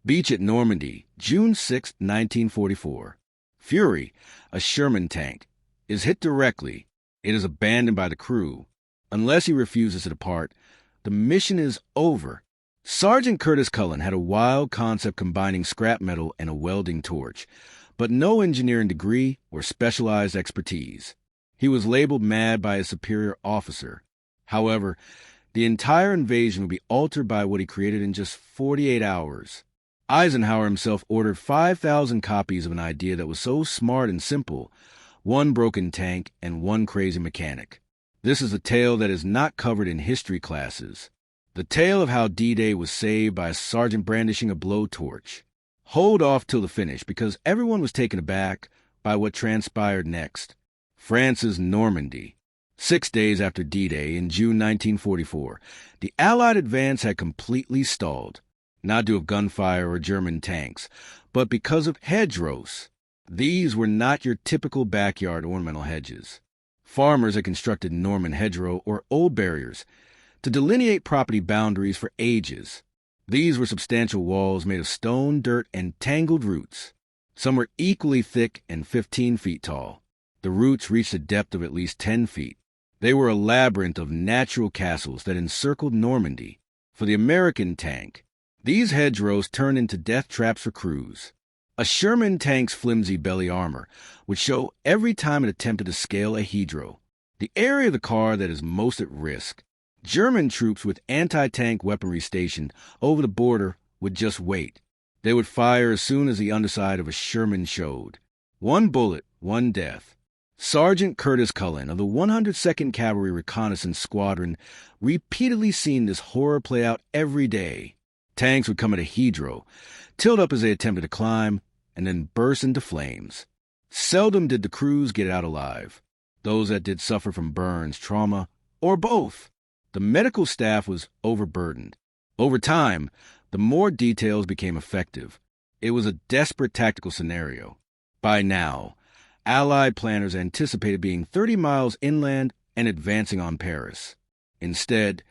Beach at Normandy, June 6, 1944. Fury, a Sherman tank, is hit directly. It is abandoned by the crew. Unless he refuses to depart, the mission is over. Sergeant Curtis Cullen had a wild concept combining scrap metal and a welding torch, but no engineering degree or specialized expertise. He was labeled mad by his superior officer. However, the entire invasion would be altered by what he created in just 48 hours. Eisenhower himself ordered 5,000 copies of an idea that was so smart and simple, one broken tank and one crazy mechanic. This is a tale that is not covered in history classes. The tale of how D-Day was saved by a sergeant brandishing a blowtorch. Hold off till the finish because everyone was taken aback by what transpired next. France's Normandy. 6 days after D-Day in June 1944, the Allied advance had completely stalled, not due to gunfire or German tanks, but because of hedgerows. These were not your typical backyard ornamental hedges. Farmers had constructed Norman hedgerow or old barriers to delineate property boundaries for ages. These were substantial walls made of stone, dirt, and tangled roots. Some were equally thick and 15 feet tall. The roots reached a depth of at least 10 feet. They were a labyrinth of natural castles that encircled Normandy. For the American tank, these hedgerows turned into death traps for crews. A Sherman tank's flimsy belly armor would show every time it attempted to scale a hedgerow, the area of the car that is most at risk. German troops with anti-tank weaponry stationed over the border would just wait. They would fire as soon as the underside of a Sherman showed. One bullet, one death. Sergeant Curtis Cullen of the 102nd Cavalry Reconnaissance Squadron repeatedly seen this horror play out every day. Tanks would come at a hedgerow, tilt up as they attempted to climb, and then burst into flames. Seldom did the crews get out alive. Those that did suffer from burns, trauma, or both. The medical staff was overburdened. Over time, the more details became effective. It was a desperate tactical scenario. By now, Allied planners anticipated being 30 miles inland and advancing on Paris. Instead,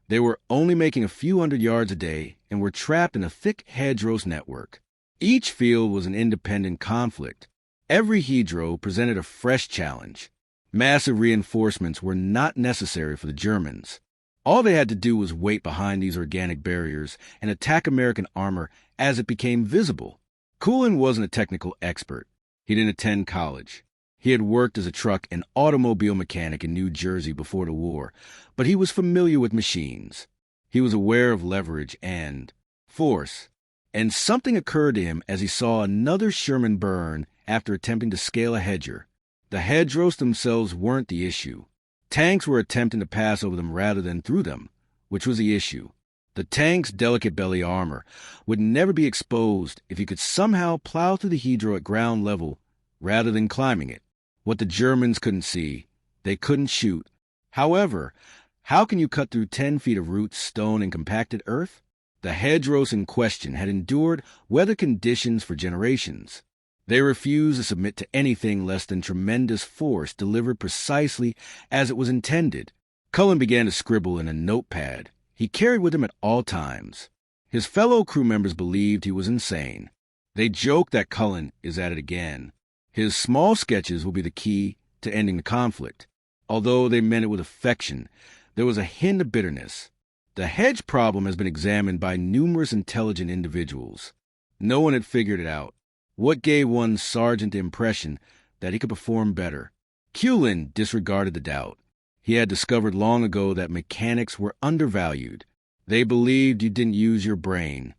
they were only making a few hundred yards a day and were trapped in a thick hedgerows network. Each field was an independent conflict. Every hedgerow presented a fresh challenge. Massive reinforcements were not necessary for the Germans. All they had to do was wait behind these organic barriers and attack American armor as it became visible. Cullen wasn't a technical expert. He didn't attend college. He had worked as a truck and automobile mechanic in New Jersey before the war, but he was familiar with machines. He was aware of leverage and force. And something occurred to him as he saw another Sherman burn after attempting to scale a hedger. The hedgerows themselves weren't the issue. Tanks were attempting to pass over them rather than through them, which was the issue. The tank's delicate belly armor would never be exposed if he could somehow plow through the hedgerow at ground level rather than climbing it. What the Germans couldn't see, they couldn't shoot. However, how can you cut through 10 feet of roots, stone, and compacted earth? The hedgerows in question had endured weather conditions for generations. They refused to submit to anything less than tremendous force delivered precisely as it was intended. Cullen began to scribble in a notepad he carried with him at all times. His fellow crew members believed he was insane. They joked that Cullen is at it again. His small sketches will be the key to ending the conflict. Although they meant it with affection, there was a hint of bitterness. The hedge problem has been examined by numerous intelligent individuals. No one had figured it out. What gave one sergeant the impression that he could perform better? Cullen disregarded the doubt. He had discovered long ago that mechanics were undervalued. They believed you didn't use your brain,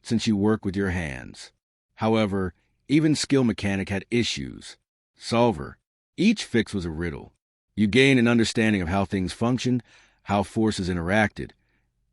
since you work with your hands. However, even skilled mechanic had issues. Solver. Each fix was a riddle. You gained an understanding of how things functioned, how forces interacted,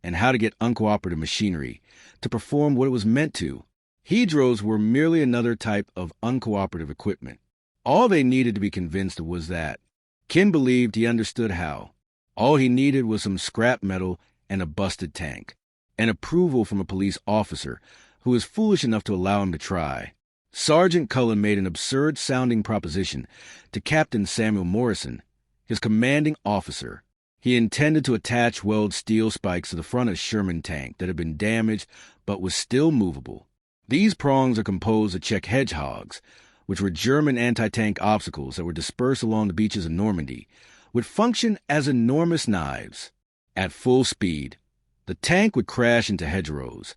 and how to get uncooperative machinery to perform what it was meant to. Hedgerows were merely another type of uncooperative equipment. All they needed to be convinced of was that. Ken believed he understood how. All he needed was some scrap metal and a busted tank, and approval from a police officer who was foolish enough to allow him to try. Sergeant Cullen made an absurd-sounding proposition to Captain Samuel Morrison, his commanding officer. He intended to attach weld steel spikes to the front of a Sherman tank that had been damaged but was still movable. These prongs are composed of Czech hedgehogs, which were German anti-tank obstacles that were dispersed along the beaches of Normandy, would function as enormous knives. At full speed, the tank would crash into hedgerows,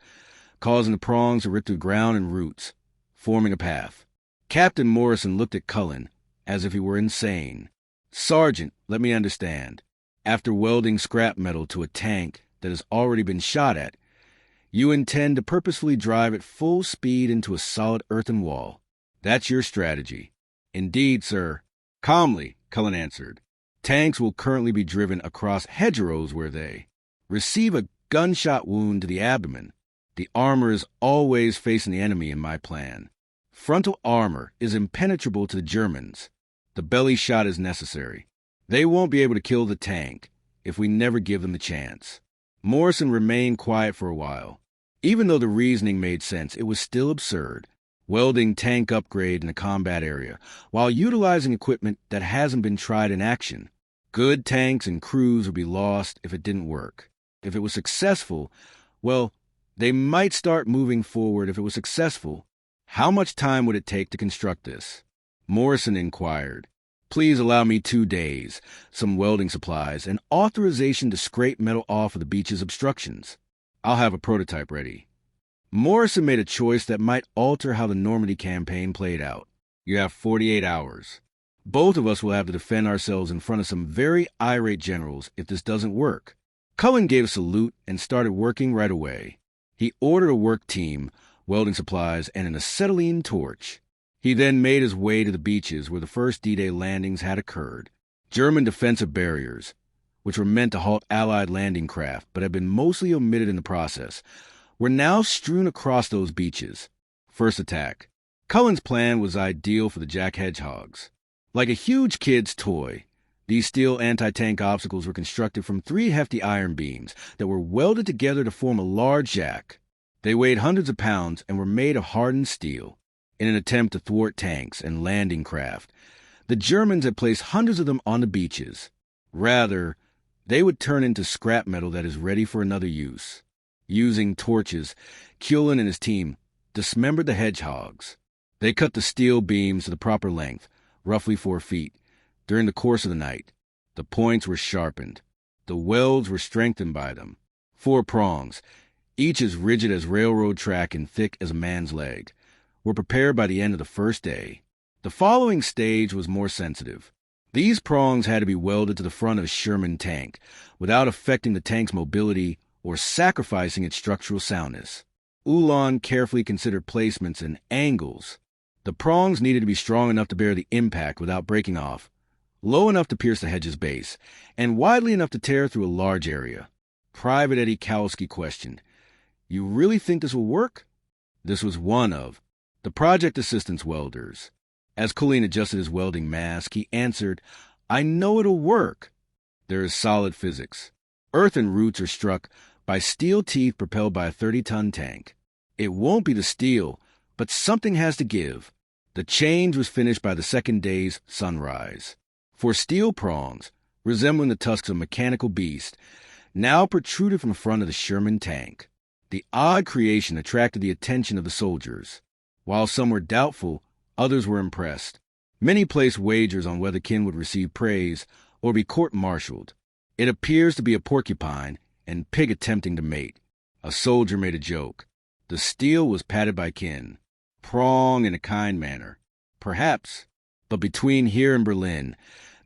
causing the prongs to rip through ground and roots, forming a path. Captain Morrison looked at Cullen as if he were insane. "Sergeant, let me understand. After welding scrap metal to a tank that has already been shot at, you intend to purposefully drive at full speed into a solid earthen wall. That's your strategy." "Indeed, sir." "Calmly," Cullen answered. "Tanks will currently be driven across hedgerows where they receive a gunshot wound to the abdomen. The armor is always facing the enemy in my plan. Frontal armor is impenetrable to the Germans. The belly shot is necessary. They won't be able to kill the tank if we never give them the chance." Morrison remained quiet for a while. Even though the reasoning made sense, it was still absurd. Welding tank upgrade in a combat area, while utilizing equipment that hasn't been tried in action. Good tanks and crews would be lost if it didn't work. If it was successful, well, they might start moving forward. If it was successful, how much time would it take to construct this? Morrison inquired. "Please allow me 2 days, some welding supplies, and authorization to scrape metal off of the beach's obstructions. I'll have a prototype ready." Morrison made a choice that might alter how the Normandy campaign played out. "You have 48 hours. Both of us will have to defend ourselves in front of some very irate generals if this doesn't work." Cullen gave a salute and started working right away. He ordered a work team, welding supplies, and an acetylene torch. He then made his way to the beaches where the first D-Day landings had occurred. German defensive barriers, which were meant to halt Allied landing craft but had been mostly omitted in the process, were now strewn across those beaches. First attack. Cullen's plan was ideal for the Jack Hedgehogs. Like a huge kid's toy, these steel anti-tank obstacles were constructed from 3 hefty iron beams that were welded together to form a large jack. They weighed hundreds of pounds and were made of hardened steel. In an attempt to thwart tanks and landing craft, the Germans had placed hundreds of them on the beaches. Rather, they would turn into scrap metal that is ready for another use. Using torches, Cullen and his team dismembered the hedgehogs. They cut the steel beams to the proper length, roughly 4 feet, during the course of the night. The points were sharpened. The welds were strengthened by them. 4 prongs, each as rigid as railroad track and thick as a man's leg, were prepared by the end of the first day. The following stage was more sensitive. These prongs had to be welded to the front of a Sherman tank without affecting the tank's mobility or sacrificing its structural soundness. Uhlan carefully considered placements and angles. The prongs needed to be strong enough to bear the impact without breaking off, low enough to pierce the hedge's base, and widely enough to tear through a large area. Private Eddie Kowalski questioned, "You really think this will work?" This was one of the project assistance welders. As Colleen adjusted his welding mask, he answered, "I know it'll work. There is solid physics. Earthen roots are struck by steel teeth propelled by a 30-ton tank. It won't be the steel, but something has to give." The change was finished by the second day's sunrise. For steel prongs, resembling the tusks of a mechanical beast, now protruded from the front of the Sherman tank. The odd creation attracted the attention of the soldiers. While some were doubtful, others were impressed. Many placed wagers on whether Ken would receive praise or be court-martialed. "It appears to be a porcupine and pig attempting to mate." A soldier made a joke. The steel was patted by Ken. "Prong in a kind manner." "Perhaps. But between here and Berlin,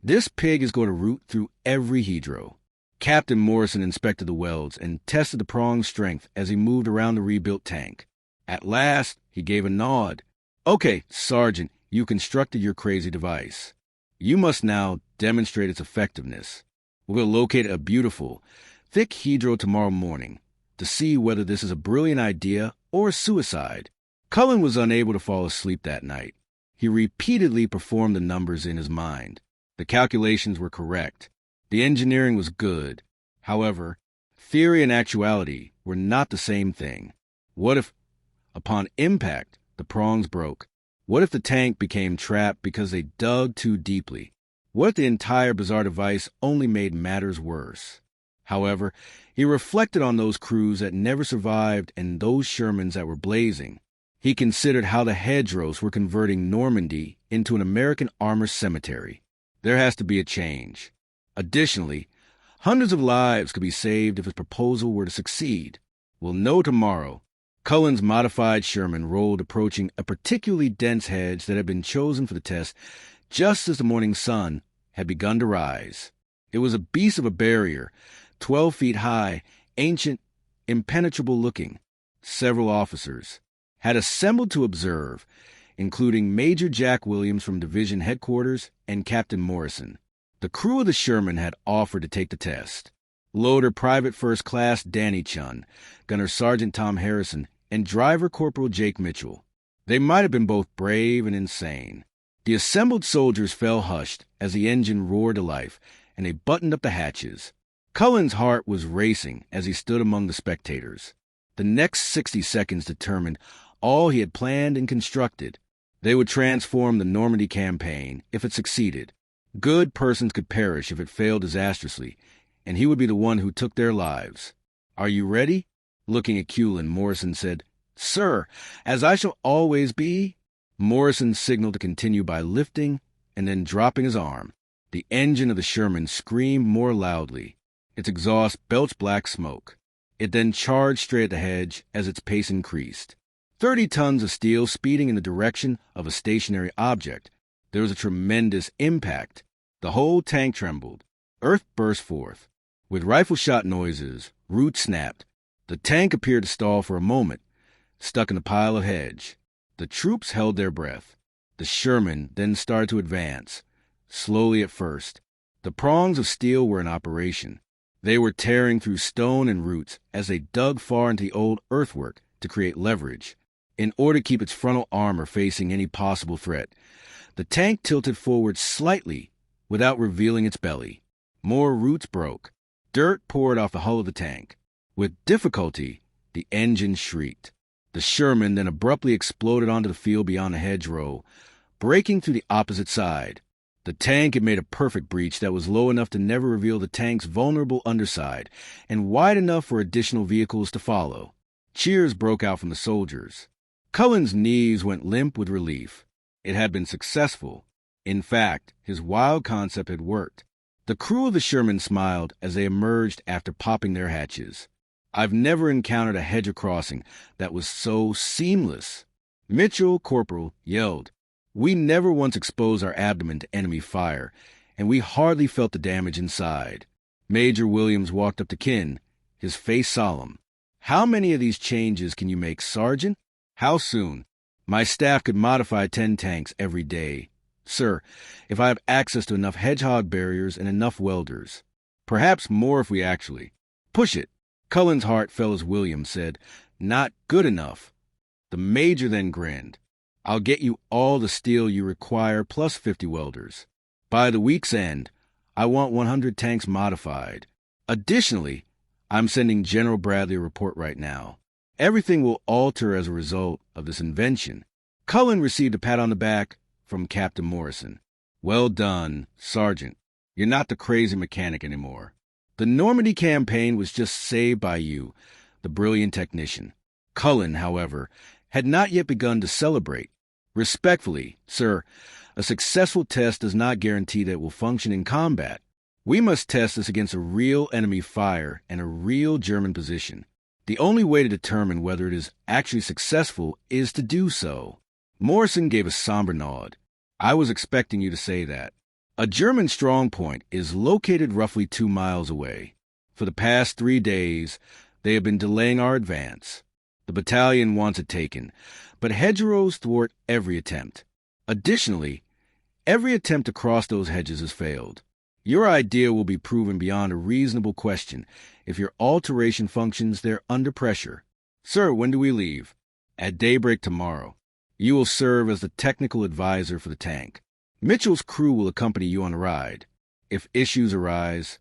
this pig is going to root through every hedgerow." Captain Morrison inspected the welds and tested the prong's strength as he moved around the rebuilt tank. At last, he gave a nod. "Okay, Sergeant, you constructed your crazy device. You must now demonstrate its effectiveness. We'll locate a beautiful, thick hedgerow tomorrow morning to see whether this is a brilliant idea or a suicide." Cullen was unable to fall asleep that night. He repeatedly performed the numbers in his mind. The calculations were correct. The engineering was good. However, theory and actuality were not the same thing. What if, upon impact, the prongs broke? What if the tank became trapped because they dug too deeply? What if the entire bizarre device only made matters worse? However, he reflected on those crews that never survived and those Shermans that were blazing. He considered how the hedgerows were converting Normandy into an American armor cemetery. There has to be a change. Additionally, hundreds of lives could be saved if his proposal were to succeed. We'll know tomorrow. Cullen's modified Sherman rolled approaching a particularly dense hedge that had been chosen for the test just as the morning sun had begun to rise. It was a beast of a barrier, 12 feet high, ancient, impenetrable-looking. Several officers had assembled to observe, including Major Jack Williams from Division Headquarters and Captain Morrison. The crew of the Sherman had offered to take the test. Loader Private First Class Danny Chun, Gunner Sergeant Tom Harrison, and Driver Corporal Jake Mitchell. They might have been both brave and insane. The assembled soldiers fell hushed as the engine roared to life, and they buttoned up the hatches. Cullen's heart was racing as he stood among the spectators. The next 60 seconds determined all he had planned and constructed. They would transform the Normandy campaign if it succeeded. Good persons could perish if it failed disastrously, and he would be the one who took their lives. "Are you ready?" Looking at Cullen, Morrison said, "Sir, as I shall always be." Morrison signaled to continue by lifting and then dropping his arm. The engine of the Sherman screamed more loudly. Its exhaust belched black smoke. It then charged straight at the hedge as its pace increased. 30 tons of steel speeding in the direction of a stationary object. There was a tremendous impact. The whole tank trembled. Earth burst forth. With rifle shot noises, roots snapped. The tank appeared to stall for a moment, stuck in a pile of hedge. The troops held their breath. The Sherman then started to advance, slowly at first. The prongs of steel were in operation. They were tearing through stone and roots as they dug far into the old earthwork to create leverage. In order to keep its frontal armor facing any possible threat, the tank tilted forward slightly without revealing its belly. More roots broke. Dirt poured off the hull of the tank. With difficulty, the engine shrieked. The Sherman then abruptly exploded onto the field beyond the hedgerow, breaking through the opposite side. The tank had made a perfect breach that was low enough to never reveal the tank's vulnerable underside, and wide enough for additional vehicles to follow. Cheers broke out from the soldiers. Cullen's knees went limp with relief. It had been successful. In fact, his wild concept had worked. The crew of the Sherman smiled as they emerged after popping their hatches. "I've never encountered a hedge crossing that was so seamless." Mitchell, Corporal, yelled. "We never once exposed our abdomen to enemy fire, and we hardly felt the damage inside." Major Williams walked up to Ken, his face solemn. "How many of these changes can you make, Sergeant?" "How soon?" "My staff could modify 10 tanks every day. Sir, if I have access to enough hedgehog barriers and enough welders. Perhaps more if we actually push it." Cullen's heart fell as Williams said, "Not good enough." The Major then grinned. "I'll get you all the steel you require plus 50 welders. By the week's end, I want 100 tanks modified. Additionally, I'm sending General Bradley a report right now. Everything will alter as a result of this invention." Cullen received a pat on the back from Captain Morrison. "Well done, Sergeant. You're not the crazy mechanic anymore. The Normandy campaign was just saved by you, the brilliant technician." Cullen, however, had not yet begun to celebrate. "Respectfully, sir, a successful test does not guarantee that it will function in combat. We must test this against a real enemy fire and a real German position. The only way to determine whether it is actually successful is to do so." Morrison gave a somber nod. "I was expecting you to say that. A German strong point is located roughly 2 miles away. For the past 3 days, they have been delaying our advance. The battalion wants it taken, but hedgerows thwart every attempt. Additionally, every attempt to cross those hedges has failed. Your idea will be proven beyond a reasonable question if your alteration functions there under pressure. Sir, when do we leave?" "At daybreak tomorrow. You will serve as the technical advisor for the tank. Mitchell's crew will accompany you on the ride. If issues arise,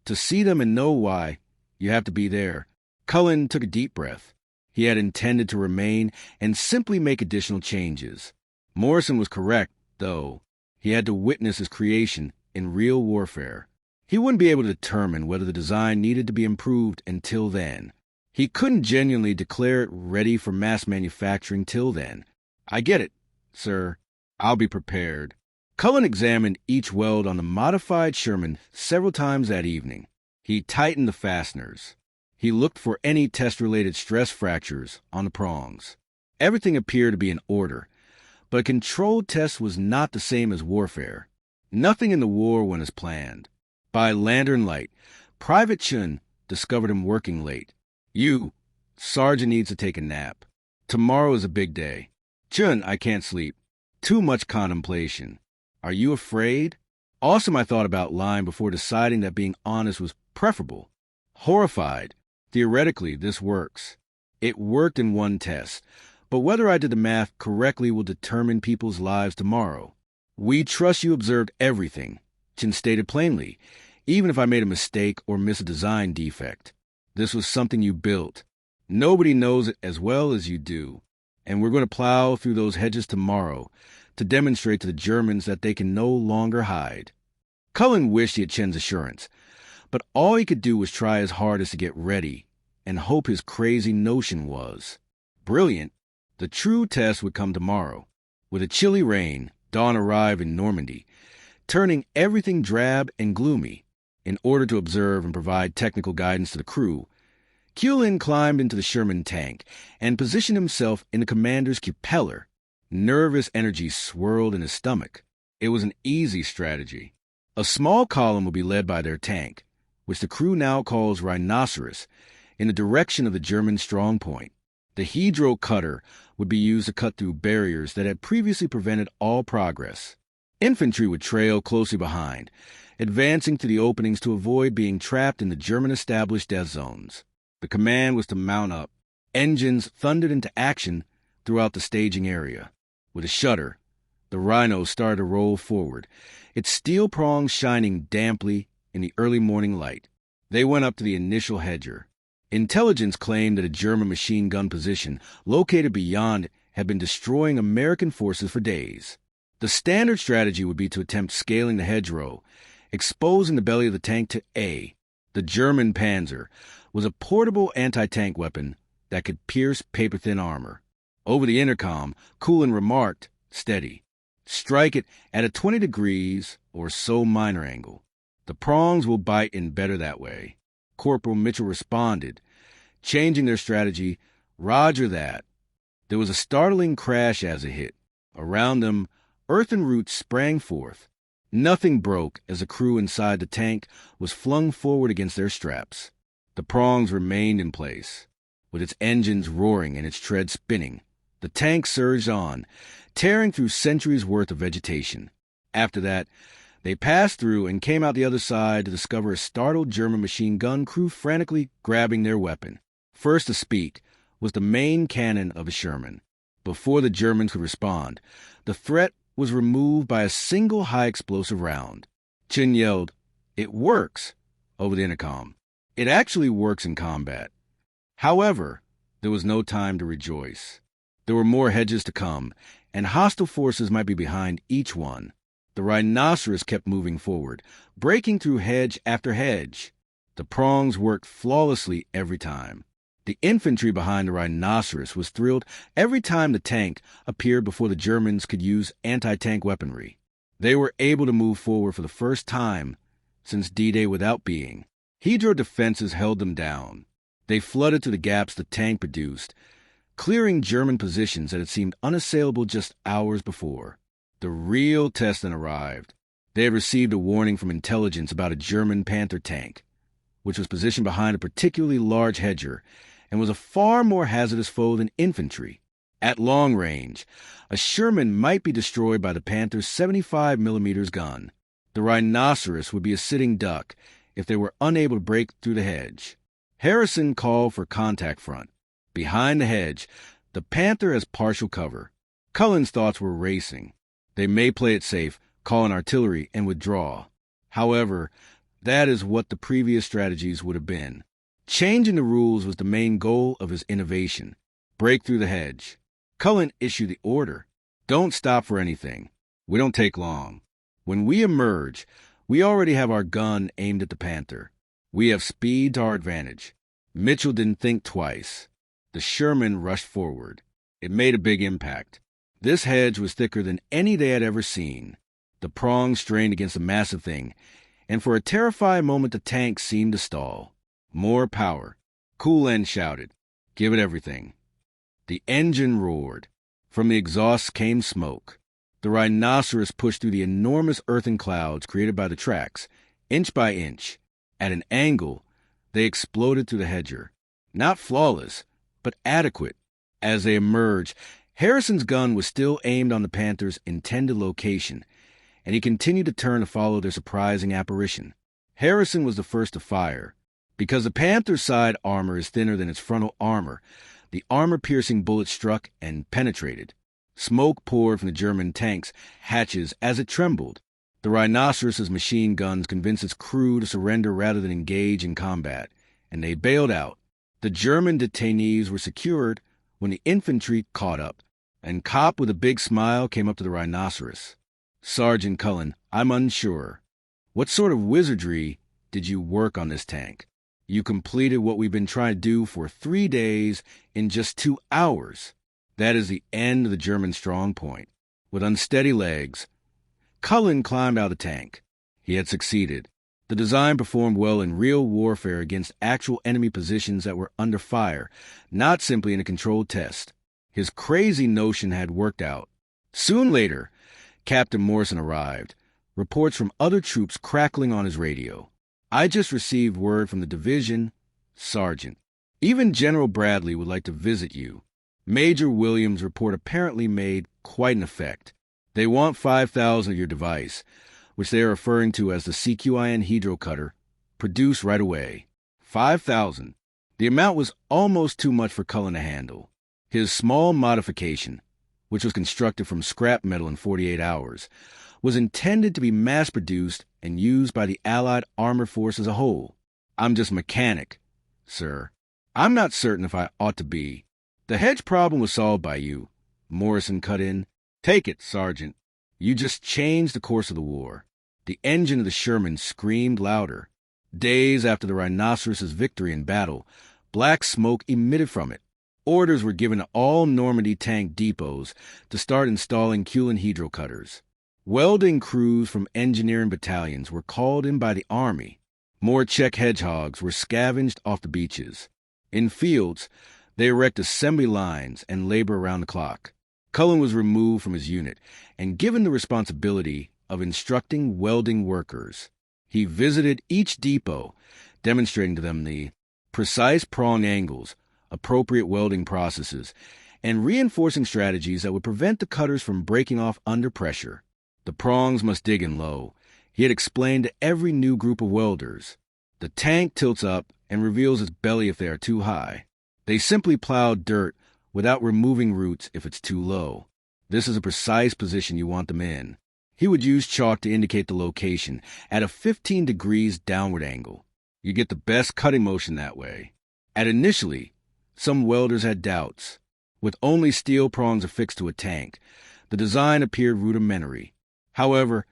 to see them and know why, you have to be there." Cullen took a deep breath. He had intended to remain and simply make additional changes. Morrison was correct, though. He had to witness his creation in real warfare. He wouldn't be able to determine whether the design needed to be improved until then. He couldn't genuinely declare it ready for mass manufacturing till then. I get it, sir. I'll be prepared. Cullen examined each weld on the modified Sherman several times that evening. He tightened the fasteners. He looked for any test-related stress fractures on the prongs. Everything appeared to be in order, but a controlled test was not the same as warfare. Nothing in the war went as planned. By lantern light, Private Chun discovered him working late. Sergeant needs to take a nap. Tomorrow is a big day. Chun, I can't sleep. Too much contemplation. Are you afraid? Awesome, I thought about lying before deciding that being honest was preferable. Horrified. Theoretically, this works. It worked in one test, but whether I did the math correctly will determine people's lives tomorrow. We trust you observed everything, Chin stated plainly, even if I made a mistake or missed a design defect. This was something you built. Nobody knows it as well as you do, and we're going to plow through those hedges tomorrow to demonstrate to the Germans that they can no longer hide. Cullen wished he had Chin's assurance, but all he could do was try his hardest to get ready and hope his crazy notion was brilliant. The true test would come tomorrow. With a chilly rain, dawn arrived in Normandy, turning everything drab and gloomy. In order to observe and provide technical guidance to the crew, Kulin climbed into the Sherman tank and positioned himself in the commander's cupeller. Nervous energy swirled in his stomach. It was an easy strategy. A small column would be led by their tank, which the crew now calls Rhinoceros, in the direction of the German strong point. The Hedro cutter would be used to cut through barriers that had previously prevented all progress. Infantry would trail closely behind, advancing to the openings to avoid being trapped in the German-established death zones. The command was to mount up. Engines thundered into action throughout the staging area. With a shudder, the Rhino started to roll forward, its steel prongs shining damply in the early morning light. They went up to the initial hedger. Intelligence claimed that a German machine gun position located beyond it had been destroying American forces for days. The standard strategy would be to attempt scaling the hedgerow, exposing the belly of the tank to A. The German Panzer was a portable anti-tank weapon that could pierce paper-thin armor. Over the intercom, Kulin remarked, steady. Strike it at a 20 degrees or so minor angle. The prongs will bite in better that way. Corporal Mitchell responded, changing their strategy. Roger that. There was a startling crash as it hit. Around them, earthen roots sprang forth. Nothing broke as the crew inside the tank was flung forward against their straps. The prongs remained in place, with its engines roaring and its tread spinning. The tank surged on, tearing through centuries' worth of vegetation. After that, they passed through and came out the other side to discover a startled German machine gun crew frantically grabbing their weapon. First to speak was the main cannon of a Sherman. Before the Germans could respond, the threat was removed by a single high-explosive round. Chin yelled, "It works!" over the intercom. It actually works in combat. However, there was no time to rejoice. There were more hedges to come, and hostile forces might be behind each one. The Rhinoceros kept moving forward, breaking through hedge after hedge. The prongs worked flawlessly every time. The infantry behind the Rhinoceros was thrilled every time the tank appeared before the Germans could use anti-tank weaponry. They were able to move forward for the first time since D-Day without being. Hedro defenses held them down. They flooded to the gaps the tank produced, clearing German positions that had seemed unassailable just hours before. The real test then arrived. They had received a warning from intelligence about a German Panther tank, which was positioned behind a particularly large hedger and was a far more hazardous foe than infantry. At long range, a Sherman might be destroyed by the Panther's 75mm gun. The Rhinoceros would be a sitting duck if they were unable to break through the hedge. Harrison called for contact front. Behind the hedge, the Panther has partial cover. Cullen's thoughts were racing. They may play it safe, call in artillery, and withdraw. However, that is what the previous strategies would have been. Changing the rules was the main goal of his innovation. Break through the hedge. Cullen issued the order. Don't stop for anything. We don't take long. When we emerge, we already have our gun aimed at the Panther. We have speed to our advantage. Mitchell didn't think twice. The Sherman rushed forward. It made a big impact. This hedge was thicker than any they had ever seen. The prongs strained against the massive thing, and for a terrifying moment the tank seemed to stall. More power. Coolan shouted, "Give it everything." The engine roared. From the exhausts came smoke. The rhinoceros pushed through the enormous earthen clouds created by the tracks, inch by inch. At an angle, they exploded through the hedger. Not flawless, but adequate. As they emerged, Harrison's gun was still aimed on the Panther's intended location, and he continued to turn to follow their surprising apparition. Harrison was the first to fire. Because the Panther's side armor is thinner than its frontal armor, the armor-piercing bullet struck and penetrated. Smoke poured from the German tank's hatches as it trembled. The rhinoceros's machine guns convinced its crew to surrender rather than engage in combat, and they bailed out. The German detainees were secured when the infantry caught up, and Kopp with a big smile came up to the rhinoceros. "Sergeant Cullen, I'm unsure. What sort of wizardry did you work on this tank? You completed what we've been trying to do for 3 days in just 2 hours. That is the end of the German strong point." With unsteady legs, Cullen climbed out of the tank. He had succeeded. The design performed well in real warfare against actual enemy positions that were under fire, not simply in a controlled test. His crazy notion had worked out. Soon later, Captain Morrison arrived, reports from other troops crackling on his radio. "I just received word from the division, Sergeant. Even General Bradley would like to visit you." Major Williams' report apparently made quite an effect. "They want 5,000 of your device, which they are referring to as the CQIN Hydrocutter, produced right away." 5,000. The amount was almost too much for Cullen to handle. His small modification, which was constructed from scrap metal in 48 hours, was intended to be mass-produced and used by the Allied armored force as a whole. "I'm just mechanic, sir. I'm not certain if I ought to be." "The hedge problem was solved by you," Morrison cut in. "Take it, Sergeant. You just changed the course of the war." The engine of the Sherman screamed louder. Days after the rhinoceros's victory in battle, black smoke emitted from it. Orders were given to all Normandy tank depots to start installing Coolan Hydrocutters. Welding crews from engineering battalions were called in by the Army. More Czech hedgehogs were scavenged off the beaches. In fields, they erect assembly lines and labor around the clock. Cullen was removed from his unit and given the responsibility of instructing welding workers. He visited each depot, demonstrating to them the precise prong angles, appropriate welding processes, and reinforcing strategies that would prevent the cutters from breaking off under pressure. The prongs must dig in low, he had explained to every new group of welders. The tank tilts up and reveals its belly if they are too high. They simply plow dirt without removing roots if it's too low. This is a precise position you want them in. He would use chalk to indicate the location at a 15 degrees downward angle. You get the best cutting motion that way. Initially, some welders had doubts. With only steel prongs affixed to a tank, the design appeared rudimentary. However,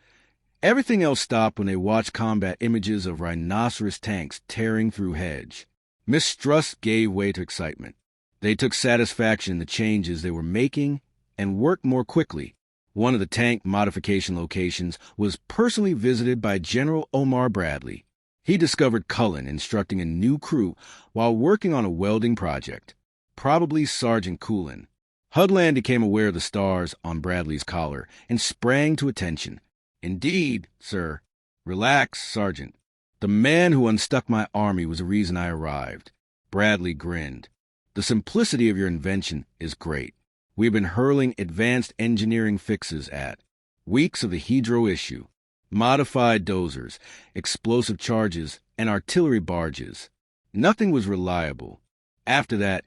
everything else stopped when they watched combat images of rhinoceros tanks tearing through hedge. Mistrust gave way to excitement. They took satisfaction in the changes they were making and worked more quickly. One of the tank modification locations was personally visited by General Omar Bradley. He discovered Cullen instructing a new crew while working on a welding project, probably Sergeant Coolan. Hudland became aware of the stars on Bradley's collar and sprang to attention. "Indeed, sir." "Relax, Sergeant. The man who unstuck my army was the reason I arrived." Bradley grinned. "The simplicity of your invention is great. We've been hurling advanced engineering fixes at weeks of the Hydro issue, modified dozers, explosive charges, and artillery barges. Nothing was reliable. After that,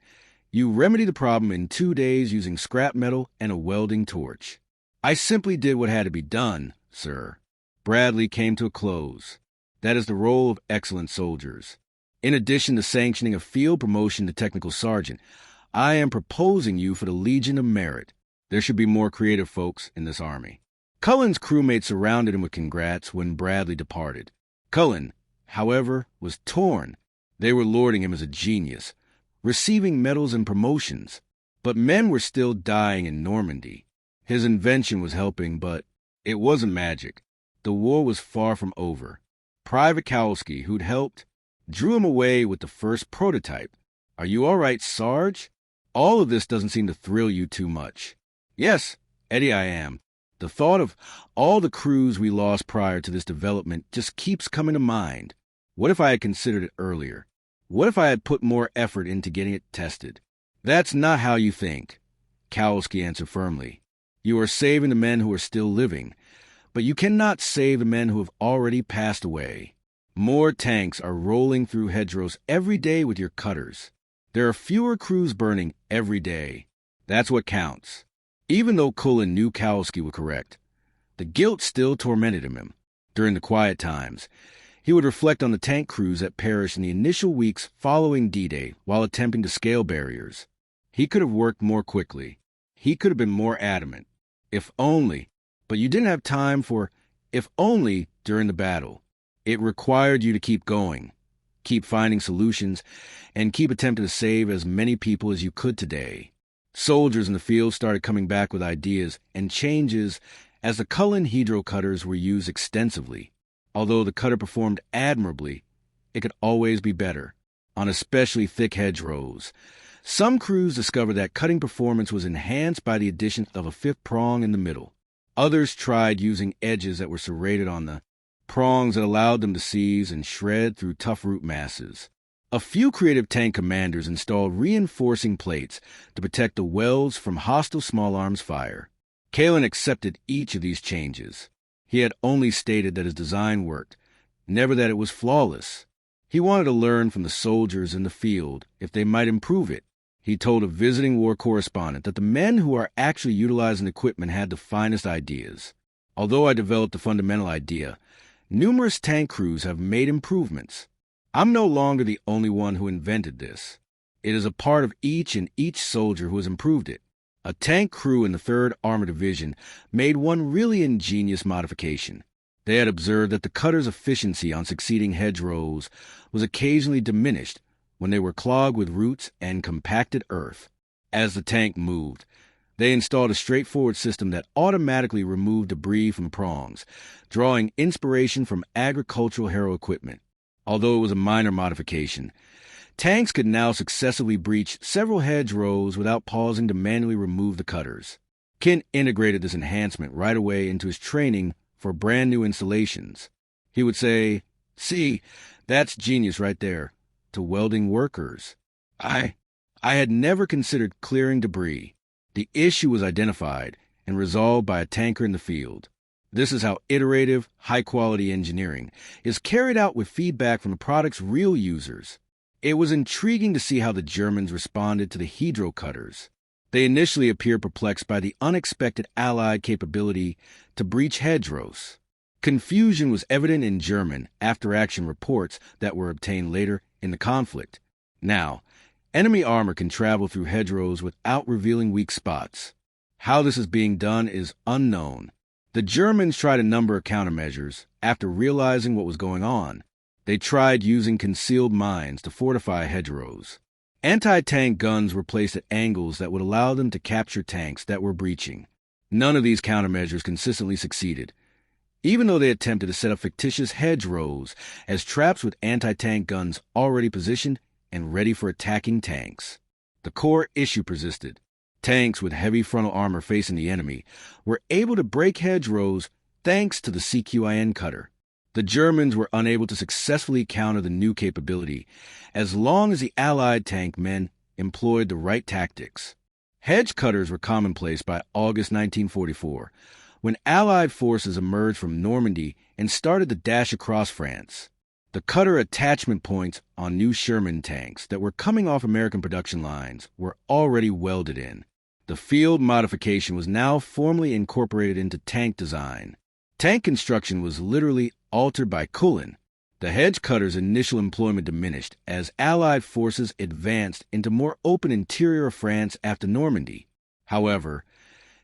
you remedied the problem in 2 days using scrap metal and a welding torch." "I simply did what had to be done, sir." Bradley came to a close. "That is the role of excellent soldiers. In addition to sanctioning a field promotion to technical sergeant, I am proposing you for the Legion of Merit. There should be more creative folks in this army." Cullen's crewmates surrounded him with congrats when Bradley departed. Cullen, however, was torn. They were lauding him as a genius, receiving medals and promotions. But men were still dying in Normandy. His invention was helping, but it wasn't magic. The war was far from over. Private Kowalski, who'd helped, drew him away with the first prototype. "Are you all right, Sarge? All of this doesn't seem to thrill you too much." "Yes, Eddie, I am. The thought of all the crews we lost prior to this development just keeps coming to mind. What if I had considered it earlier? What if I had put more effort into getting it tested?" "That's not how you think," Kowalski answered firmly. "You are saving the men who are still living, but you cannot save the men who have already passed away. More tanks are rolling through hedgerows every day with your cutters. There are fewer crews burning every day. That's what counts." Even though Cullen knew Kowalski was correct, the guilt still tormented him. During the quiet times, he would reflect on the tank crews that perished in the initial weeks following D-Day while attempting to scale barriers. He could have worked more quickly. He could have been more adamant. If only. But you didn't have time for if only during the battle. It required you to keep going, keep finding solutions, and keep attempting to save as many people as you could today. Soldiers in the field started coming back with ideas and changes as the Cullen Hedro cutters were used extensively. Although the cutter performed admirably, it could always be better, on especially thick hedgerows. Some crews discovered that cutting performance was enhanced by the addition of a fifth prong in the middle. Others tried using edges that were serrated on the prongs that allowed them to seize and shred through tough root masses. A few creative tank commanders installed reinforcing plates to protect the wells from hostile small arms fire. Kalin accepted each of these changes. He had only stated that his design worked, never that it was flawless. He wanted to learn from the soldiers in the field if they might improve it. He told a visiting war correspondent that the men who are actually utilizing the equipment had the finest ideas. "Although I developed the fundamental idea, numerous tank crews have made improvements. I'm no longer the only one who invented this. It is a part of each soldier who has improved it." A tank crew in the 3rd Armored Division made one really ingenious modification. They had observed that the cutter's efficiency on succeeding hedgerows was occasionally diminished when they were clogged with roots and compacted earth. As the tank moved, they installed a straightforward system that automatically removed debris from prongs, drawing inspiration from agricultural harrow equipment. Although it was a minor modification, tanks could now successfully breach several hedgerows without pausing to manually remove the cutters. Kent integrated this enhancement right away into his training for brand new installations. He would say, "See, that's genius right there," to welding workers. I had never considered clearing debris. The issue was identified and resolved by a tanker in the field. This is how iterative, high-quality engineering is carried out with feedback from the product's real users. It was intriguing to see how the Germans responded to the Hedro cutters. They initially appeared perplexed by the unexpected Allied capability to breach hedgerows. Confusion was evident in German after-action reports that were obtained later in the conflict. Now, enemy armor can travel through hedgerows without revealing weak spots. How this is being done is unknown. The Germans tried a number of countermeasures after realizing what was going on. They tried using concealed mines to fortify hedgerows. Anti-tank guns were placed at angles that would allow them to capture tanks that were breaching. None of these countermeasures consistently succeeded, even though they attempted to set up fictitious hedgerows as traps with anti-tank guns already positioned and ready for attacking tanks. The core issue persisted. Tanks with heavy frontal armor facing the enemy were able to break hedgerows thanks to the CQIN cutter. The Germans were unable to successfully counter the new capability as long as the Allied tank men employed the right tactics. Hedge cutters were commonplace by August 1944, when Allied forces emerged from Normandy and started to dash across France. The cutter attachment points on new Sherman tanks that were coming off American production lines were already welded in. The field modification was now formally incorporated into tank design. Tank construction was literally altered by Cullen. The hedge cutter's initial employment diminished as Allied forces advanced into more open interior of France after Normandy. However,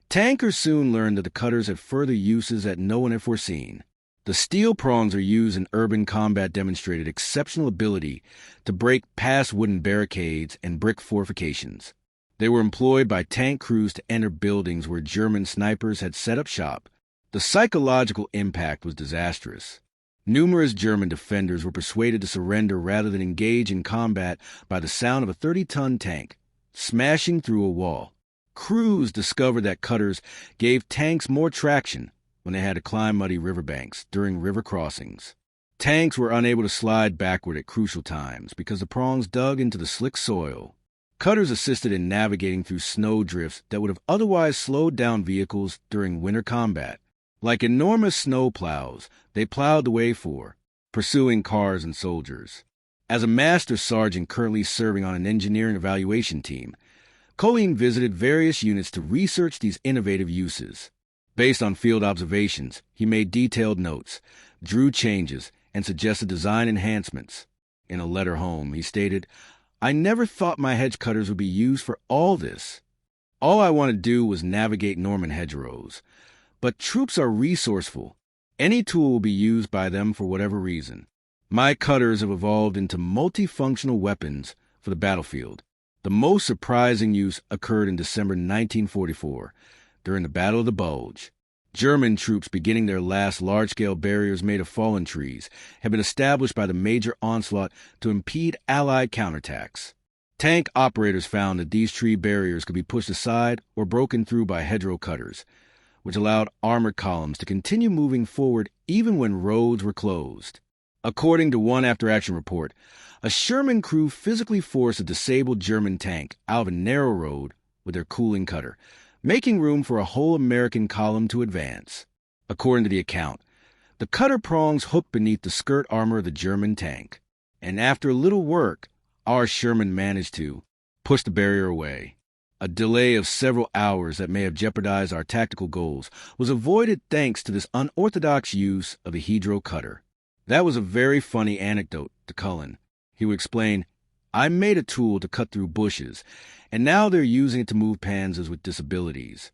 tankers soon learned that the cutters had further uses that no one had foreseen. The steel prongs are used in urban combat demonstrated exceptional ability to break past wooden barricades and brick fortifications. They were employed by tank crews to enter buildings where German snipers had set up shop. The psychological impact was disastrous. Numerous German defenders were persuaded to surrender rather than engage in combat by the sound of a 30-ton tank smashing through a wall. Crews discovered that cutters gave tanks more traction when they had to climb muddy riverbanks during river crossings. Tanks were unable to slide backward at crucial times because the prongs dug into the slick soil. Cutters assisted in navigating through snow drifts that would have otherwise slowed down vehicles during winter combat. Like enormous snow plows, they plowed the way for, pursuing cars and soldiers. As a master sergeant currently serving on an engineering evaluation team, Colleen visited various units to research these innovative uses. Based on field observations, he made detailed notes, drew changes, and suggested design enhancements. In a letter home, he stated, "I never thought my hedge cutters would be used for all this. All I wanted to do was navigate Norman hedgerows. But troops are resourceful. Any tool will be used by them for whatever reason. My cutters have evolved into multifunctional weapons for the battlefield." The most surprising use occurred in December 1944, during the Battle of the Bulge. German troops beginning their last large-scale barriers made of fallen trees had been established by the major onslaught to impede Allied counterattacks. Tank operators found that these tree barriers could be pushed aside or broken through by hedgerow cutters, which allowed armored columns to continue moving forward even when roads were closed. According to one after-action report, a Sherman crew physically forced a disabled German tank out of a narrow road with their cooling cutter, making room for a whole American column to advance. According to the account, the cutter prongs hooked beneath the skirt armor of the German tank, and after a little work, our Sherman managed to push the barrier away. A delay of several hours that may have jeopardized our tactical goals was avoided thanks to this unorthodox use of the hedgerow cutter. That was a very funny anecdote to Cullen. He would explain, "I made a tool to cut through bushes, and now they're using it to move panzers with disabilities."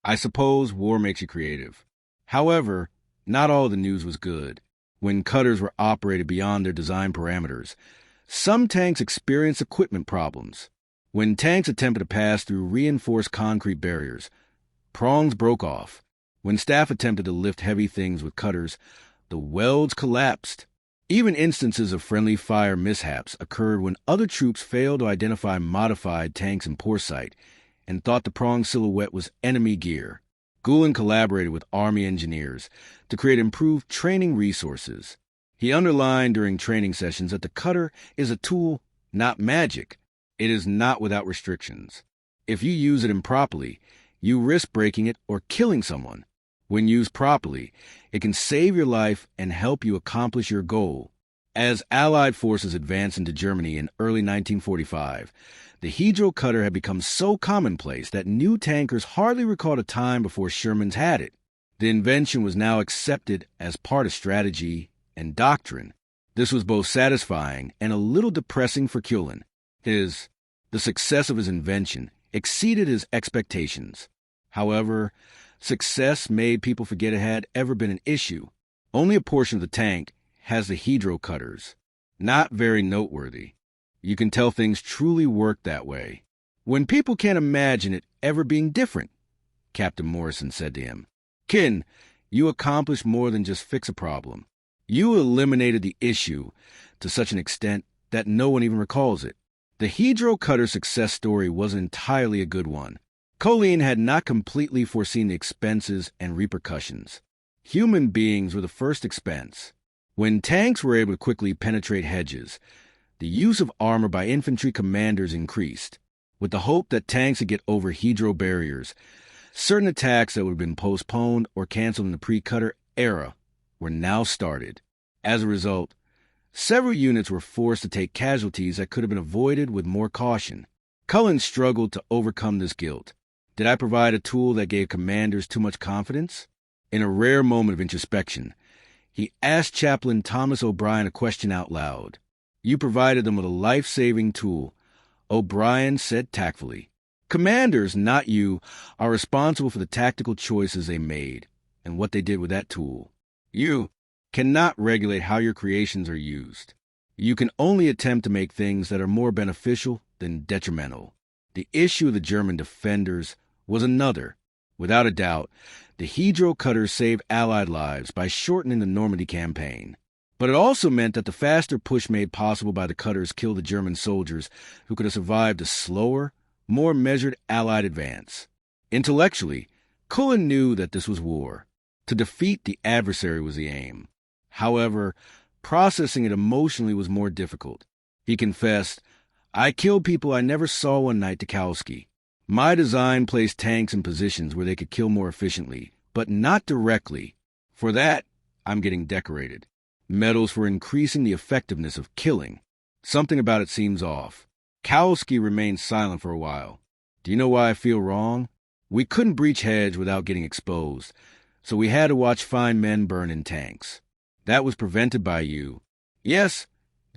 I suppose war makes you creative. However, not all the news was good. When cutters were operated beyond their design parameters, some tanks experienced equipment problems. When tanks attempted to pass through reinforced concrete barriers, prongs broke off. When staff attempted to lift heavy things with cutters, the welds collapsed. Even instances of friendly fire mishaps occurred when other troops failed to identify modified tanks in poor sight and thought the prong silhouette was enemy gear. Gulen collaborated with Army engineers to create improved training resources. He underlined during training sessions that the cutter is a tool, not magic. It is not without restrictions. If you use it improperly, you risk breaking it or killing someone. When used properly, it can save your life and help you accomplish your goal. As Allied forces advanced into Germany in early 1945, the hedgerow cutter had become so commonplace that new tankers hardly recalled a time before Shermans had it. The invention was now accepted as part of strategy and doctrine. This was both satisfying and a little depressing for Cullen. The success of his invention exceeded his expectations. However, success made people forget it had ever been an issue. Only a portion of the tank has the hedgerow cutters. Not very noteworthy. You can tell things truly work that way when people can't imagine it ever being different, Captain Morrison said to him. "Kin, you accomplished more than just fix a problem. You eliminated the issue to such an extent that no one even recalls it." The hedgerow cutter success story wasn't entirely a good one. Colleen had not completely foreseen the expenses and repercussions. Human beings were the first expense. When tanks were able to quickly penetrate hedges, the use of armor by infantry commanders increased. With the hope that tanks would get over hedgerow barriers, certain attacks that would have been postponed or canceled in the pre-cutter era were now started. As a result, several units were forced to take casualties that could have been avoided with more caution. Cullen struggled to overcome this guilt. Did I provide a tool that gave commanders too much confidence? In a rare moment of introspection, he asked Chaplain Thomas O'Brien a question out loud. "You provided them with a life-saving tool," O'Brien said tactfully. "Commanders, not you, are responsible for the tactical choices they made and what they did with that tool. You cannot regulate how your creations are used. You can only attempt to make things that are more beneficial than detrimental. The issue of the German defenders was another. Without a doubt, the Hedro cutters saved Allied lives by shortening the Normandy campaign. But it also meant that the faster push made possible by the cutters killed the German soldiers who could have survived a slower, more measured Allied advance. Intellectually, Cullen knew that this was war. To defeat the adversary was the aim. However, processing it emotionally was more difficult. He confessed, "I killed people I never saw one night to Kautsky. My design placed tanks in positions where they could kill more efficiently, but not directly. For that, I'm getting decorated. Medals for increasing the effectiveness of killing. Something about it seems off." Kautsky remained silent for a while. "Do you know why I feel wrong? We couldn't breach hedge without getting exposed, so we had to watch fine men burn in tanks. That was prevented by you. Yes,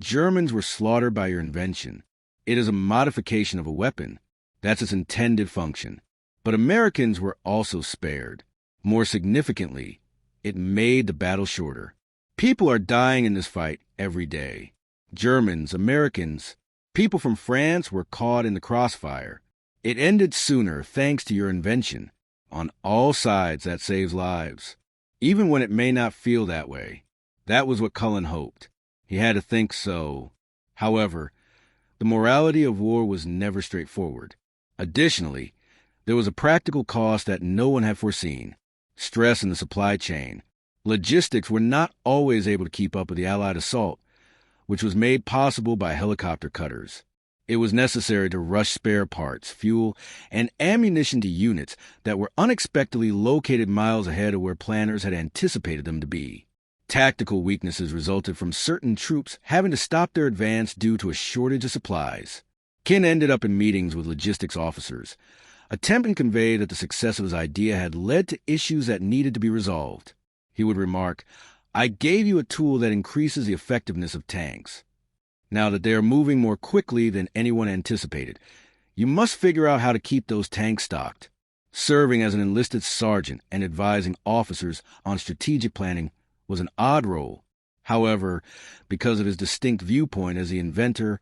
Germans were slaughtered by your invention. It is a modification of a weapon. That's its intended function. But Americans were also spared. More significantly, it made the battle shorter. People are dying in this fight every day. Germans, Americans, people from France were caught in the crossfire. It ended sooner thanks to your invention. On all sides, that saves lives. Even when it may not feel that way. That was what Cullen hoped. He had to think so. However, the morality of war was never straightforward. Additionally, there was a practical cost that no one had foreseen. Stress in the supply chain. Logistics were not always able to keep up with the Allied assault, which was made possible by helicopter cutters. It was necessary to rush spare parts, fuel, and ammunition to units that were unexpectedly located miles ahead of where planners had anticipated them to be. Tactical weaknesses resulted from certain troops having to stop their advance due to a shortage of supplies. Ken ended up in meetings with logistics officers, attempting to convey that the success of his idea had led to issues that needed to be resolved. He would remark, "I gave you a tool that increases the effectiveness of tanks. Now that they are moving more quickly than anyone anticipated, you must figure out how to keep those tanks stocked." Serving as an enlisted sergeant and advising officers on strategic planning was an odd role. However, because of his distinct viewpoint as the inventor,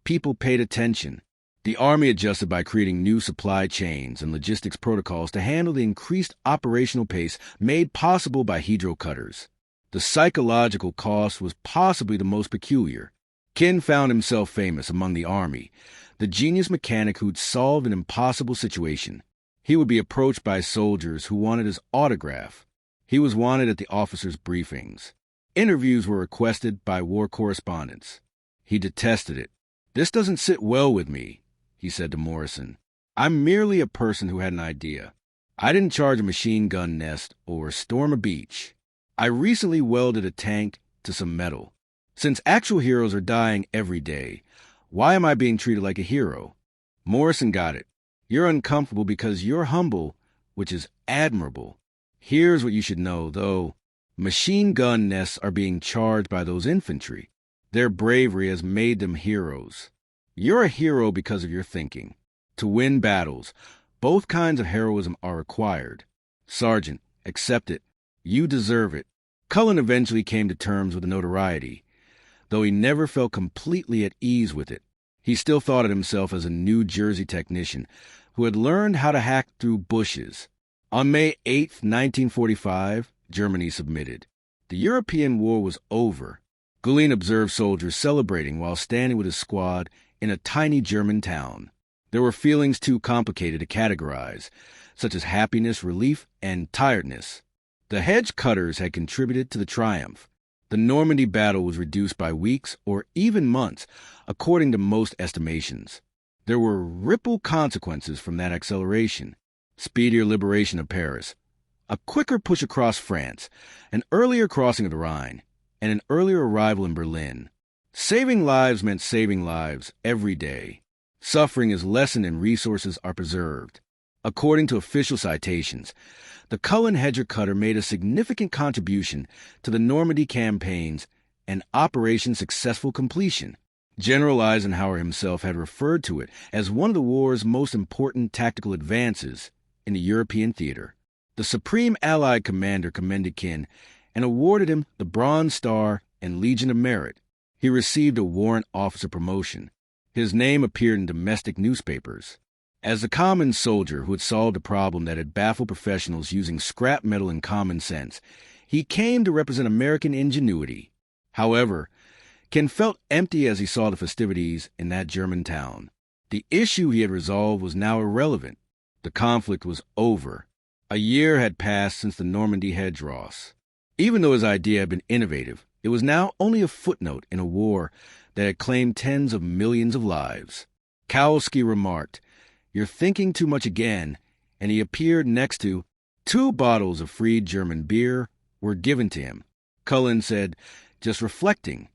people paid attention. The Army adjusted by creating new supply chains and logistics protocols to handle the increased operational pace made possible by Hedro cutters. The psychological cost was possibly the most peculiar. Ken found himself famous among the Army, the genius mechanic who'd solved an impossible situation. He would be approached by soldiers who wanted his autograph. He was wanted at the officers' briefings. Interviews were requested by war correspondents. He detested it. "This doesn't sit well with me," he said to Morrison. "I'm merely a person who had an idea. I didn't charge a machine gun nest or storm a beach. I recently welded a tank to some metal. Since actual heroes are dying every day, why am I being treated like a hero?" Morrison got it. "You're uncomfortable because you're humble, which is admirable. Here's what you should know, though. Machine gun nests are being charged by those infantry. Their bravery has made them heroes. You're a hero because of your thinking. To win battles, both kinds of heroism are required. Sergeant, accept it. You deserve it." Cullen eventually came to terms with the notoriety, though he never felt completely at ease with it. He still thought of himself as a New Jersey technician who had learned how to hack through bushes. On May 8, 1945, Germany submitted. The European war was over. Gullin observed soldiers celebrating while standing with his squad in a tiny German town. There were feelings too complicated to categorize, such as happiness, relief, and tiredness. The hedge cutters had contributed to the triumph. The Normandy battle was reduced by weeks or even months, according to most estimations. There were ripple consequences from that acceleration. Speedier liberation of Paris, a quicker push across France, an earlier crossing of the Rhine, and an earlier arrival in Berlin. Saving lives meant saving lives every day. Suffering is lessened and resources are preserved. According to official citations, the Cullen Hedger cutter made a significant contribution to the Normandy campaigns and Operation's successful completion. General Eisenhower himself had referred to it as one of the war's most important tactical advances in the European theater. The Supreme Allied Commander commended Ken and awarded him the Bronze Star and Legion of Merit. He received a warrant officer promotion. His name appeared in domestic newspapers. As a common soldier who had solved a problem that had baffled professionals using scrap metal and common sense, he came to represent American ingenuity. However, Ken felt empty as he saw the festivities in that German town. The issue he had resolved was now irrelevant. The conflict was over. A year had passed since the Normandy hedge Ross. Even though his idea had been innovative, it was now only a footnote in a war that had claimed tens of millions of lives. Kowalski remarked, "You're thinking too much again," and he appeared next to 2 bottles of freed German beer were given to him. Cullen said, "Just reflecting,"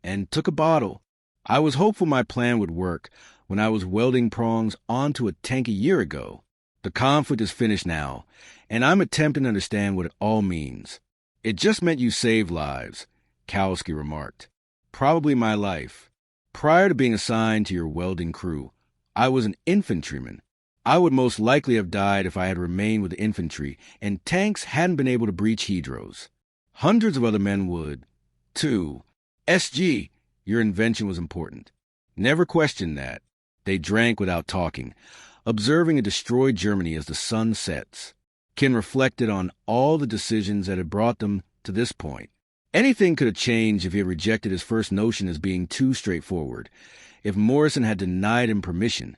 and took a bottle. "I was hopeful my plan would work when I was welding prongs onto a tank a year ago. The conflict is finished now, and I'm attempting to understand what it all means." "It just meant you saved lives," Kowalski remarked. "Probably my life. Prior to being assigned to your welding crew, I was an infantryman. I would most likely have died if I had remained with the infantry and tanks hadn't been able to breach hedros. Hundreds of other men would, too. SG, your invention was important. Never questioned that." They drank without talking, observing a destroyed Germany as the sun sets. Ken reflected on all the decisions that had brought them to this point. Anything could have changed if he had rejected his first notion as being too straightforward, if Morrison had denied him permission,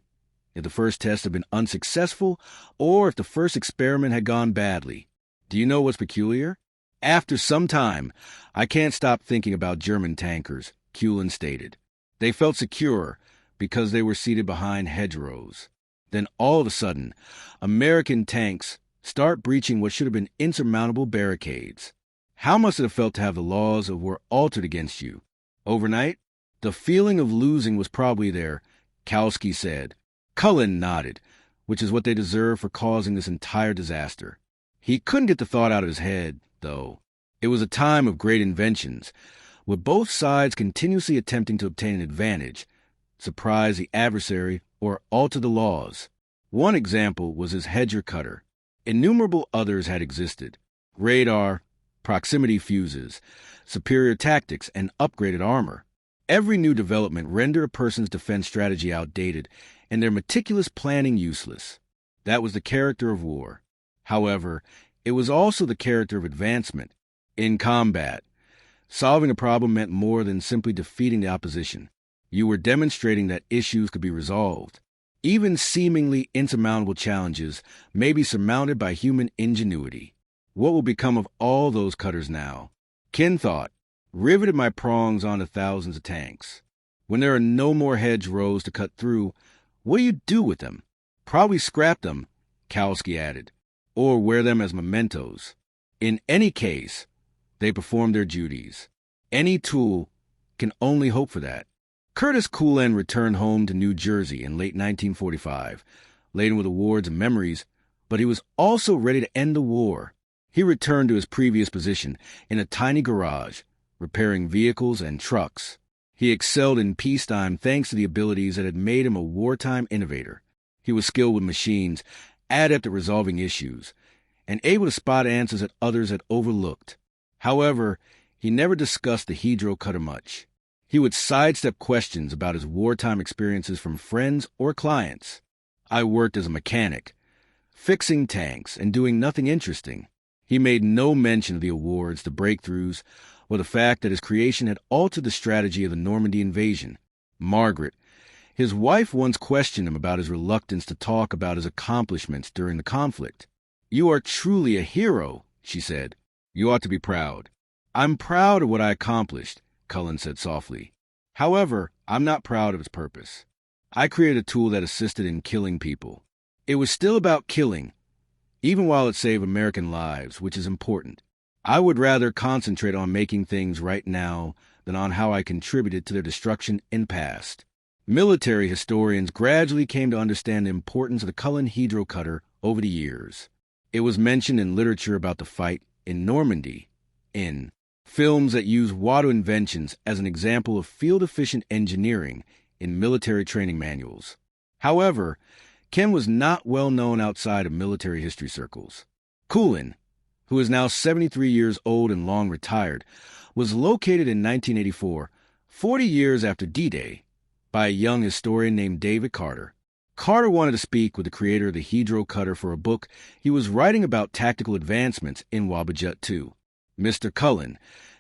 if the first test had been unsuccessful, or if the first experiment had gone badly. "Do you know what's peculiar? After some time, I can't stop thinking about German tankers," Cullen stated. "They felt secure because they were seated behind hedgerows. Then all of a sudden, American tanks start breaching what should have been insurmountable barricades. How must it have felt to have the laws of war altered against you? Overnight?" "The feeling of losing was probably there," Kowalski said. Cullen nodded, which is what they deserve for causing this entire disaster. He couldn't get the thought out of his head, though. It was a time of great inventions, with both sides continuously attempting to obtain an advantage, surprise the adversary, or alter the laws. One example was his Hedger cutter. Innumerable others had existed: radar, proximity fuses, superior tactics, and upgraded armor. Every new development rendered a person's defense strategy outdated and their meticulous planning useless. That was the character of war. However, it was also the character of advancement. In combat, solving a problem meant more than simply defeating the opposition. You were demonstrating that issues could be resolved. Even seemingly insurmountable challenges may be surmounted by human ingenuity. What will become of all those cutters now? Ken thought, riveted my prongs onto thousands of tanks. When there are no more hedge rows to cut through, what do you do with them? Probably scrap them, Kowalski added, or wear them as mementos. In any case, they perform their duties. Any tool can only hope for that. Curtis Cullen returned home to New Jersey in late 1945, laden with awards and memories, but he was also ready to end the war. He returned to his previous position in a tiny garage, repairing vehicles and trucks. He excelled in peacetime thanks to the abilities that had made him a wartime innovator. He was skilled with machines, adept at resolving issues, and able to spot answers that others had overlooked. However, he never discussed the Hedro cutter much. He would sidestep questions about his wartime experiences from friends or clients. "I worked as a mechanic, fixing tanks and doing nothing interesting." He made no mention of the awards, the breakthroughs, or the fact that his creation had altered the strategy of the Normandy invasion. Margaret, his wife, once questioned him about his reluctance to talk about his accomplishments during the conflict. "You are truly a hero," she said. "You ought to be proud." "I'm proud of what I accomplished," Cullen said softly. "However, I'm not proud of its purpose. I created a tool that assisted in killing people. It was still about killing, even while it saved American lives, which is important. I would rather concentrate on making things right now than on how I contributed to their destruction in past." Military historians gradually came to understand the importance of the Cullen Hedro cutter over the years. It was mentioned in literature about the fight in Normandy, in films that use Watto inventions as an example of field-efficient engineering in military training manuals. However, Ken was not well known outside of military history circles. Cullen, who is now 73 years old and long retired, was located in 1984, 40 years after D-Day, by a young historian named David Carter. Carter wanted to speak with the creator of the Hedro Cutter for a book he was writing about tactical advancements in Wabajut II. Mr. Cullen,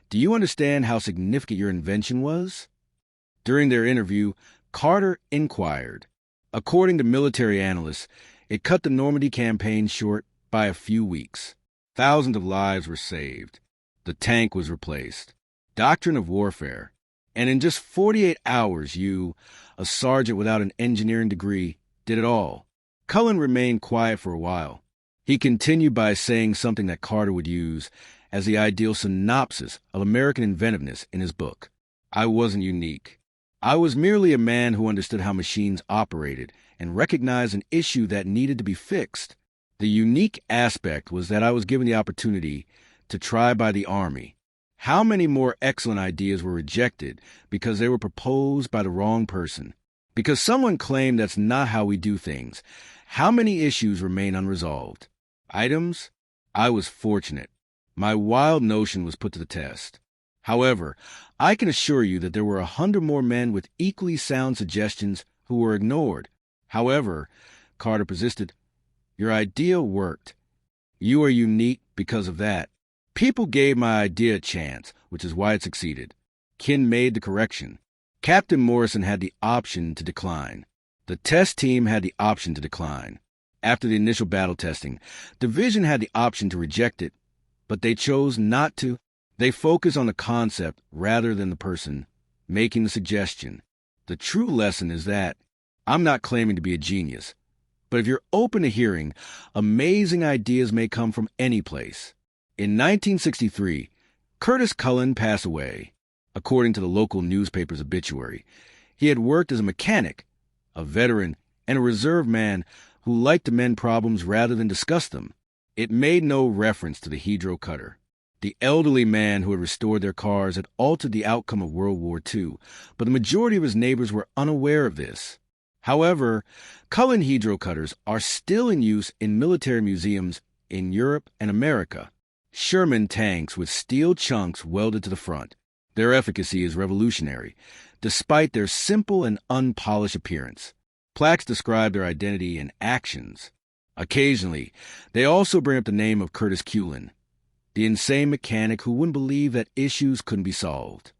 do you understand how significant your invention was? During their interview, Carter inquired. According to military analysts, it cut the Normandy campaign short by a few weeks. Thousands of lives were saved. The tank was replaced. Doctrine of warfare. And in just 48 hours, you, a sergeant without an engineering degree, did it all. Cullen remained quiet for a while. He continued by saying something that Carter would use as the ideal synopsis of American inventiveness in his book. I wasn't unique. I was merely a man who understood how machines operated and recognized an issue that needed to be fixed. The unique aspect was that I was given the opportunity to try by the Army. How many more excellent ideas were rejected because they were proposed by the wrong person? Because someone claimed that's not how we do things. How many issues remain unresolved? Items? I was fortunate. My wild notion was put to the test. However, I can assure you that there were 100 more men with equally sound suggestions who were ignored. However, Carter persisted, your idea worked. You are unique because of that. People gave my idea a chance, which is why it succeeded. Ken made the correction. Captain Morrison had the option to decline. The test team had the option to decline. After the initial battle testing, Division had the option to reject it, but they chose not to. They focused on the concept rather than the person making the suggestion. The true lesson is that I'm not claiming to be a genius, but if you're open to hearing, amazing ideas may come from any place. In 1963, Curtis Cullen passed away. According to the local newspaper's obituary, he had worked as a mechanic, a veteran, and a reserve man who liked to mend problems rather than discuss them. It made no reference to the Hedro Cutter. The elderly man who had restored their cars had altered the outcome of World War II, but the majority of his neighbors were unaware of this. However, Cullen Hedro Cutters are still in use in military museums in Europe and America. Sherman tanks with steel chunks welded to the front. Their efficacy is revolutionary, despite their simple and unpolished appearance. Plaques describe their identity and actions. Occasionally, they also bring up the name of Curtis Cullen, the insane mechanic who wouldn't believe that issues couldn't be solved.